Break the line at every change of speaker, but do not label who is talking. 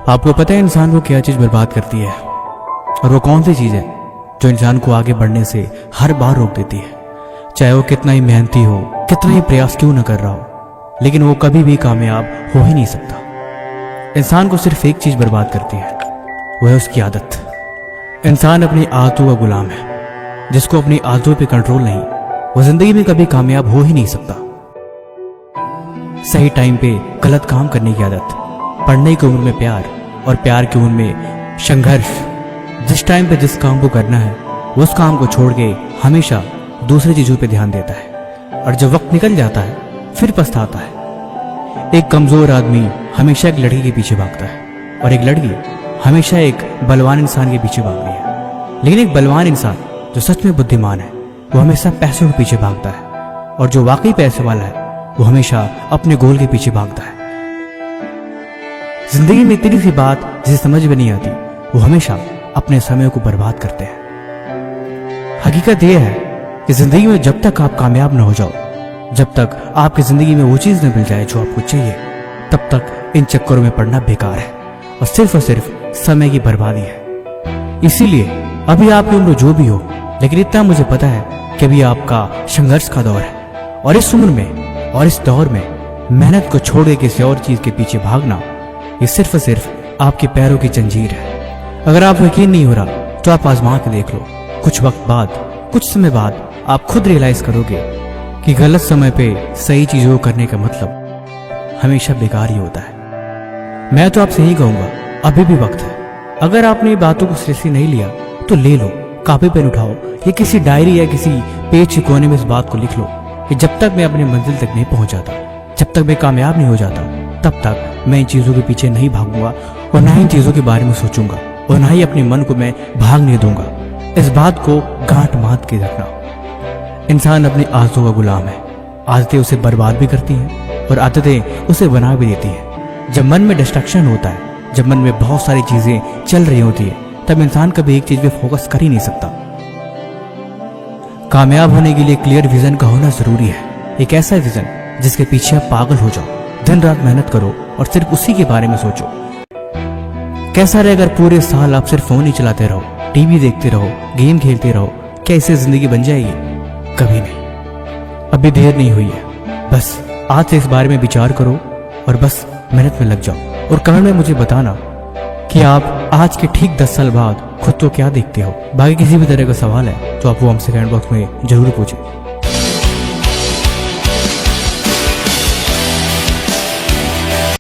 आपको पता है इंसान को क्या चीज बर्बाद करती है, और वो कौन सी चीज है जो इंसान को आगे बढ़ने से हर बार रोक देती है। चाहे वो कितना ही मेहनती हो, कितना ही प्रयास क्यों न कर रहा हो, लेकिन वो कभी भी कामयाब हो ही नहीं सकता। इंसान को सिर्फ एक चीज बर्बाद करती है, वह है उसकी आदत। इंसान अपनी आदतों का गुलाम है। जिसको अपनी आदतों पे कंट्रोल नहीं, वो जिंदगी में कभी कामयाब हो ही नहीं सकता। सही टाइम पे गलत काम करने की आदत, पढ़ने की उम्र में प्यार और प्यार की उम्र में संघर्ष। जिस टाइम पे जिस काम को करना है वो उस काम को छोड़ के हमेशा दूसरी चीजों पे ध्यान देता है, और जब वक्त निकल जाता है फिर पछताता है। एक कमजोर आदमी हमेशा एक लड़की के पीछे भागता है, और एक लड़की हमेशा एक बलवान इंसान के पीछे भागती है। लेकिन एक बलवान इंसान जो सच में बुद्धिमान है वो हमेशा पैसों के पीछे भागता है, और जो वाकई पैसे वाला है वो हमेशा अपने गोल के पीछे भागता है। जिंदगी में इतनी सी बात जिसे समझ में नहीं आती, वो हमेशा अपने समय को बर्बाद करते हैं। हकीकत यह है कि जिंदगी में जब तक आप कामयाब न हो जाओ, जब तक आपकी जिंदगी में वो चीज न मिल जाए जो आपको चाहिए, तब तक इन चक्करों में पड़ना बेकार है और सिर्फ समय की बर्बादी है। इसीलिए अभी आपकी उम्र जो भी हो, लेकिन इतना मुझे पता है कि अभी आपका संघर्ष का दौर है, और इस उम्र में और इस दौर में मेहनत को छोड़ के किसी और चीज के पीछे भागना, ये सिर्फ आपके पैरों की जंजीर है। अगर आपको यकीन नहीं हो रहा तो आप आजमा के देख लो। कुछ वक्त बाद, कुछ समय बाद आप खुद रियलाइज करोगे कि गलत समय पे सही चीजों को करने का मतलब हमेशा बेकार ही होता है। मैं तो आपसे यही कहूंगा, अभी भी वक्त है। अगर आपने बातों को सीरियसली नहीं लिया तो ले लो, कॉपी पेन उठाओ या किसी डायरी या किसी पेज के कोने में इस बात को लिख लो कि जब तक मैं अपनी मंजिल तक नहीं पहुंच जाता, जब तक मैं कामयाब नहीं हो जाता, तब तक मैं इन चीजों के पीछे नहीं भागूंगा, और ना ही इन चीजों के बारे में सोचूंगा, और ना ही अपने मन को मैं भागने दूंगा। इस बात को गांठ बांध के रखना। इंसान अपनी आदतों का गुलाम है। आदतें उसे बर्बाद भी करती हैं और आदतें उसे बना भी देती हैं। जब मन में डिस्ट्रैक्शन होता है, जब मन में बहुत सारी चीजें चल रही होती है, तब इंसान कभी एक चीज पे फोकस कर ही नहीं सकता। कामयाब होने के लिए क्लियर विजन का होना जरूरी है। एक ऐसा विजन जिसके पीछे आप पागल हो जाओ, दिन रात मेहनत करो और सिर्फ उसी के बारे में सोचो। कैसा रहे अगर पूरे साल आप सिर्फ फोन ही चलाते रहो, टीवी देखते रहो, गेम खेलते रहो? क्या इससे जिंदगी बन जाएगी? कभी नहीं। अभी देर नहीं हुई है, बस आज से इस बारे में विचार करो और बस मेहनत में लग जाओ। और कमेंट में मुझे बताना कि आप आज के ठीक 10 साल बाद खुद को क्या देखते हो। बाकी किसी भी तरह का सवाल है तो आप वो हमसे कमेंट बॉक्स में जरूर पूछें।